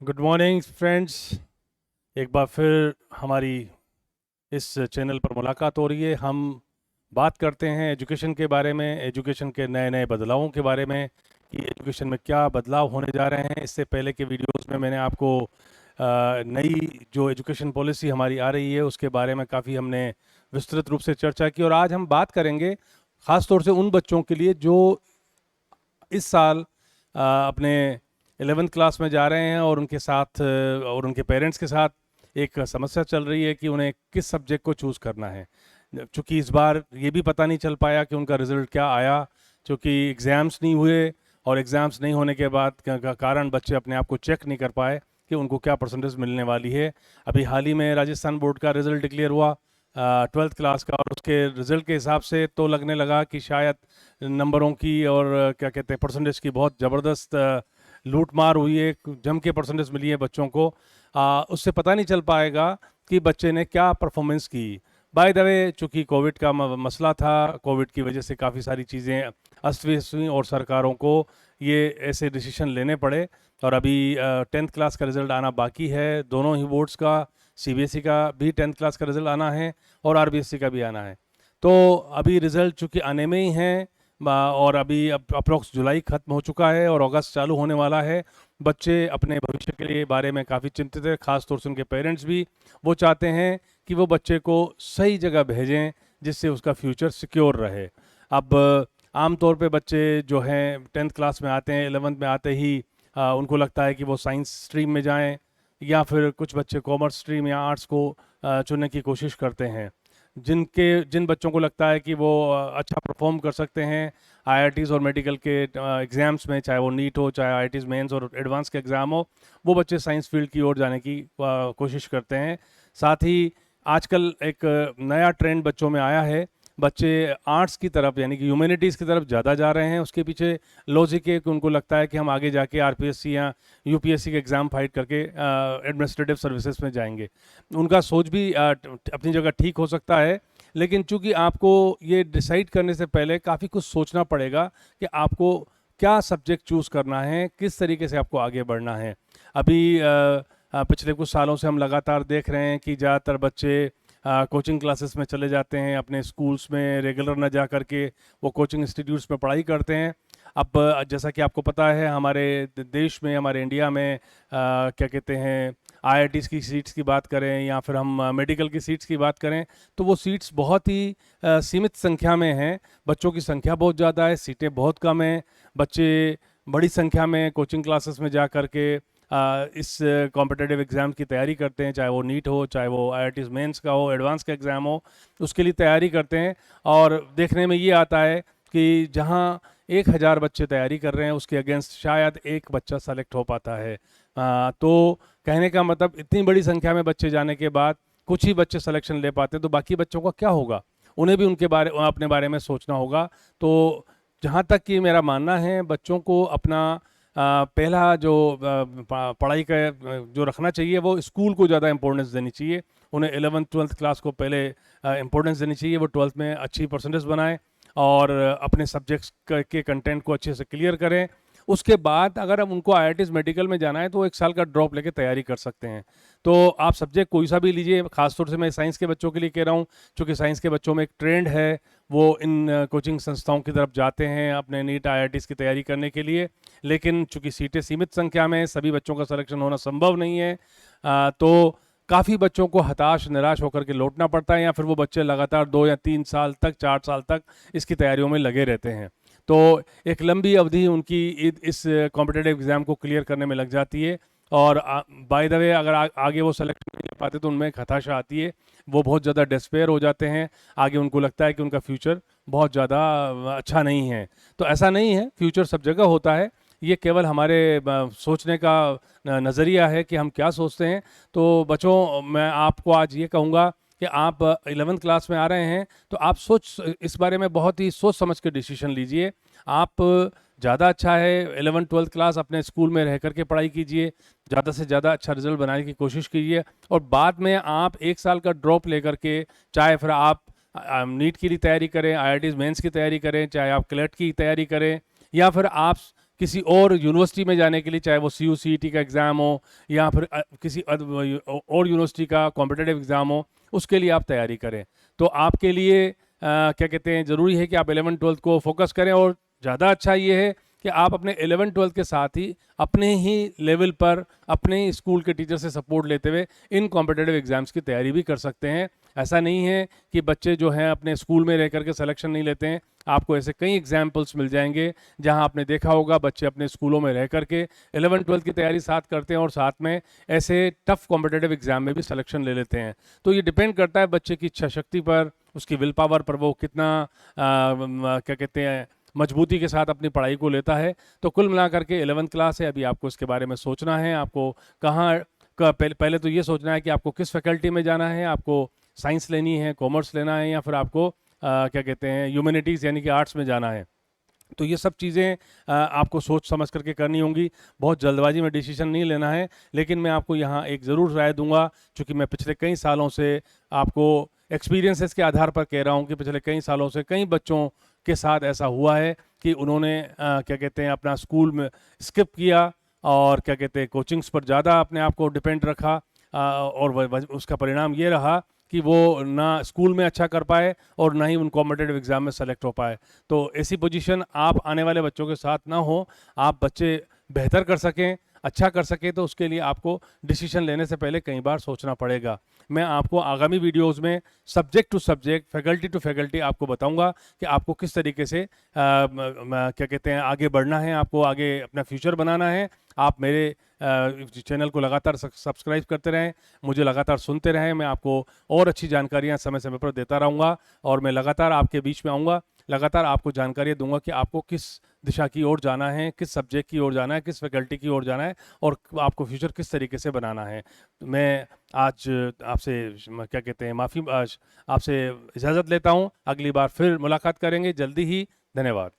Good morning friends. एक बार फिर हमारी इस चैनल पर मुलाकात हो रही है। हम बात करते हैं एजुकेशन के बारे में, एजुकेशन के नए नए बदलावों के बारे में कि एजुकेशन में क्या बदलाव होने जा रहे हैं। इससे पहले के वीडियोस में मैंने आपको नई जो एजुकेशन पॉलिसी हमारी आ रही है उसके बारे में काफ़ी हमने विस्तृत रूप से चर्चा की, और आज हम बात करेंगे ख़ास तौर से उन बच्चों के लिए जो इस साल अपने 11th क्लास में जा रहे हैं और उनके साथ और उनके पेरेंट्स के साथ एक समस्या चल रही है कि उन्हें किस सब्जेक्ट को चूज़ करना है। चूँकि इस बार ये भी पता नहीं चल पाया कि उनका रिज़ल्ट क्या आया, चूँकि एग्ज़ाम्स नहीं हुए, और एग्ज़ाम्स नहीं होने के बाद का कारण बच्चे अपने आप को चेक नहीं कर पाए कि उनको क्या परसेंटेज मिलने वाली है। अभी हाल ही में राजस्थान बोर्ड का रिज़ल्ट डिक्लेयर हुआ 12th क्लास का, और उसके रिज़ल्ट के हिसाब से तो लगने लगा कि शायद नंबरों की और क्या कहते हैं परसेंटेज की बहुत ज़बरदस्त लूट मार हुई है, जम के परसेंटेज मिली है बच्चों को। उससे पता नहीं चल पाएगा कि बच्चे ने क्या परफॉर्मेंस की। बाय द वे, चूँकि कोविड का मसला था, कोविड की वजह से काफ़ी सारी चीज़ें अस्त व्यस्त हुई और सरकारों को ये ऐसे डिसीजन लेने पड़े। और अभी 10th क्लास का रिज़ल्ट आना बाकी है, दोनों ही बोर्ड्स का, सीबीएसई का भी 10th क्लास का रिज़ल्ट आना है और आरबीएसई का भी आना है। तो अभी रिज़ल्ट चूँकि आने में ही हैं, और अभी अप्रोक्स जुलाई ख़त्म हो चुका है और अगस्त चालू होने वाला है। बच्चे अपने भविष्य के लिए बारे में काफ़ी चिंतित है, ख़ास तौर से उनके पेरेंट्स भी। वो चाहते हैं कि वो बच्चे को सही जगह भेजें जिससे उसका फ्यूचर सिक्योर रहे। अब आमतौर पे बच्चे जो हैं 10th क्लास में आते हैं, 11th में आते ही उनको लगता है कि वो साइंस स्ट्रीम में जाएं, या फिर कुछ बच्चे कॉमर्स स्ट्रीम या आर्ट्स को चुनने की कोशिश करते हैं। जिन बच्चों को लगता है कि वो अच्छा परफॉर्म कर सकते हैं आईआईटीज़ और मेडिकल के एग्ज़ाम्स में, चाहे वो नीट हो, चाहे आईआईटीज़ मेंस और एडवांस के एग्ज़ाम हो, वो बच्चे साइंस फील्ड की ओर जाने की कोशिश करते हैं। साथ ही आजकल एक नया ट्रेंड बच्चों में आया है, बच्चे आर्ट्स की तरफ यानी कि ह्यूमैनिटीज़ की तरफ ज़्यादा जा रहे हैं। उसके पीछे लॉजिक है कि उनको लगता है कि हम आगे जाके आरपीएससी या यूपीएससी के एग्ज़ाम फाइट करके एडमिनिस्ट्रेटिव सर्विसेज में जाएंगे। उनका सोच भी अपनी जगह ठीक हो सकता है, लेकिन चूंकि आपको ये डिसाइड करने से पहले काफ़ी कुछ सोचना पड़ेगा कि आपको क्या सब्जेक्ट चूज़ करना है, किस तरीके से आपको आगे बढ़ना है। अभी पिछले कुछ सालों से हम लगातार देख रहे हैं कि ज़्यादातर बच्चे कोचिंग क्लासेस में चले जाते हैं, अपने स्कूल्स में रेगुलर न जा करके वो कोचिंग इंस्टीट्यूट्स में पढ़ाई करते हैं। अब जैसा कि आपको पता है, हमारे देश में, हमारे इंडिया में क्या कहते हैं, आईआईटीज़ की सीट्स की बात करें या फिर हम मेडिकल की सीट्स की बात करें, तो वो सीट्स बहुत ही सीमित संख्या में हैं। बच्चों की संख्या बहुत ज़्यादा है, सीटें बहुत कम हैं। बच्चे बड़ी संख्या में कोचिंग क्लासेस में जा कर के इस कॉम्पिटिटिव एग्ज़ाम की तैयारी करते हैं, चाहे वो नीट हो, चाहे वो आईआईटीज़ मेंस का हो, एडवांस का एग्ज़ाम हो, उसके लिए तैयारी करते हैं। और देखने में ये आता है कि जहाँ 1000 बच्चे तैयारी कर रहे हैं, उसके अगेंस्ट शायद एक बच्चा सेलेक्ट हो पाता है। तो कहने का मतलब, इतनी बड़ी संख्या में बच्चे जाने के बाद कुछ ही बच्चे सिलेक्शन ले पाते हैं, तो बाकी बच्चों का क्या होगा? उन्हें भी अपने बारे में सोचना होगा। तो जहाँ तक कि मेरा मानना है, बच्चों को अपना पहला जो पढ़ाई का जो रखना चाहिए, वो स्कूल को ज़्यादा इंपॉर्टेंस देनी चाहिए। उन्हें 11th 12th क्लास को पहले इंपॉर्टेंस देनी चाहिए। वो 12th में अच्छी परसेंटेज बनाएं और अपने सब्जेक्ट्स के कंटेंट को अच्छे से क्लियर करें। उसके बाद अगर अब उनको आईआईटीज़ मेडिकल में जाना है तो 1 साल का ड्रॉप लेके तैयारी कर सकते हैं। तो आप सब्जेक्ट कोई सा भी लीजिए, खासतौर से मैं साइंस के बच्चों के लिए कह रहा हूँ, क्योंकि साइंस के बच्चों में एक ट्रेंड है, वो इन कोचिंग संस्थाओं की तरफ जाते हैं अपने नीट आईआईटीज़ की तैयारी करने के लिए। लेकिन चूंकि सीटें सीमित संख्या में, सभी बच्चों का सिलेक्शन होना संभव नहीं है। तो काफ़ी बच्चों को हताश निराश होकर के लौटना पड़ता है, या फिर वो बच्चे लगातार 2 या 3 साल तक, 4 साल तक इसकी तैयारियों में लगे रहते हैं। तो एक लंबी अवधि उनकी इस कॉम्पिटिटिव एग्ज़ाम को क्लियर करने में लग जाती है। और बाय द वे, अगर आगे वो सेलेक्ट नहीं कर पाते तो उनमें एक हताशा आती है, वो बहुत ज़्यादा डिस्पेयर हो जाते हैं। आगे उनको लगता है कि उनका फ्यूचर बहुत ज़्यादा अच्छा नहीं है। तो ऐसा नहीं है, फ्यूचर सब जगह होता है। ये केवल हमारे सोचने का नज़रिया है कि हम क्या सोचते हैं। तो बच्चों, मैं आपको आज ये कहूँगा कि आप 11th क्लास में आ रहे हैं, तो आप इस बारे में बहुत ही सोच समझ के डिसीजन लीजिए। आप ज़्यादा अच्छा है 11th 12th क्लास अपने स्कूल में रह करके पढ़ाई कीजिए, ज़्यादा से ज़्यादा अच्छा रिजल्ट बनाने की कोशिश कीजिए, और बाद में आप 1 साल का ड्रॉप लेकर के, चाहे फिर आप नीट के लिए तैयारी करें, आईआईटीज़ मेंस की तैयारी करें, चाहे आप क्लेट की तैयारी करें, या फिर आप किसी और यूनिवर्सिटी में जाने के लिए, चाहे वो CUCET का एग्ज़ाम हो या फिर किसी और यूनिवर्सिटी का कॉम्पिटिटिव एग्ज़ाम हो, उसके लिए आप तैयारी करें। तो आपके लिए क्या कहते हैं, ज़रूरी है कि आप 11th-12th को फोकस करें, और ज़्यादा अच्छा ये है कि आप अपने 11th-12th के साथ ही अपने ही लेवल पर अपने ही स्कूल के टीचर से सपोर्ट लेते हुए इन कॉम्पिटिटिव एग्ज़ाम्स की तैयारी भी कर सकते हैं। ऐसा नहीं है कि बच्चे जो हैं अपने स्कूल में रह करके सिलेक्शन नहीं लेते हैं। आपको ऐसे कई एग्जाम्पल्स मिल जाएंगे जहां आपने देखा होगा बच्चे अपने स्कूलों में रह करके 11th-12th की तैयारी साथ करते हैं और साथ में ऐसे टफ कॉम्पिटिटिव एग्जाम में भी सिलेक्शन ले लेते हैं। तो ये डिपेंड करता है बच्चे की इच्छा शक्ति पर, उसकी विल पावर पर, वो कितना क्या कहते हैं मजबूती के साथ अपनी पढ़ाई को लेता है। तो कुल मिलाकर के 11th क्लास है, अभी आपको इसके बारे में सोचना है। आपको कहाँ पहले तो ये सोचना है कि आपको किस फैकल्टी में जाना है, आपको साइंस लेनी है, कॉमर्स लेना है, या फिर आपको क्या कहते हैं ह्यूमैनिटीज़ यानी कि आर्ट्स में जाना है। तो ये सब चीज़ें आपको सोच समझ करके करनी होंगी। बहुत जल्दबाजी में डिसीजन नहीं लेना है। लेकिन मैं आपको यहाँ एक ज़रूर राय दूंगा, चूँकि मैं पिछले कई सालों से आपको एक्सपीरियंसेस के आधार पर कह रहा हूँ कि पिछले कई सालों से कई बच्चों के साथ ऐसा हुआ है कि उन्होंने क्या कहते हैं अपना स्कूल में स्किप किया और क्या कहते हैं कोचिंग्स पर ज़्यादा अपने आप को डिपेंड रखा, और उसका परिणाम ये रहा कि वो ना स्कूल में अच्छा कर पाए और ना ही उन कॉम्पिटिटिव एग्ज़ाम में सेलेक्ट हो पाए। तो ऐसी पोजीशन आप आने वाले बच्चों के साथ ना हो, आप बच्चे बेहतर कर सकें, अच्छा कर सकें, तो उसके लिए आपको डिसीजन लेने से पहले कई बार सोचना पड़ेगा। मैं आपको आगामी वीडियोस में subject to subject, faculty to faculty आपको बताऊंगा कि आपको किस तरीके से क्या कहते हैं आगे बढ़ना है, आपको आगे अपना फ्यूचर बनाना है। आप मेरे चैनल को लगातार सब्सक्राइब करते रहें, मुझे लगातार सुनते रहें। मैं आपको और अच्छी जानकारियां समय समय पर देता रहूँगा और मैं लगातार आपके बीच में आऊँगा, लगातार आपको जानकारियाँ दूंगा कि आपको किस दिशा की ओर जाना है, किस सब्जेक्ट की ओर जाना है, किस फैकल्टी की ओर जाना है और आपको फ्यूचर किस तरीके से बनाना है। मैं आज आपसे क्या कहते हैं आपसे इजाज़त लेता हूँ। अगली बार फिर मुलाकात करेंगे जल्दी ही। धन्यवाद।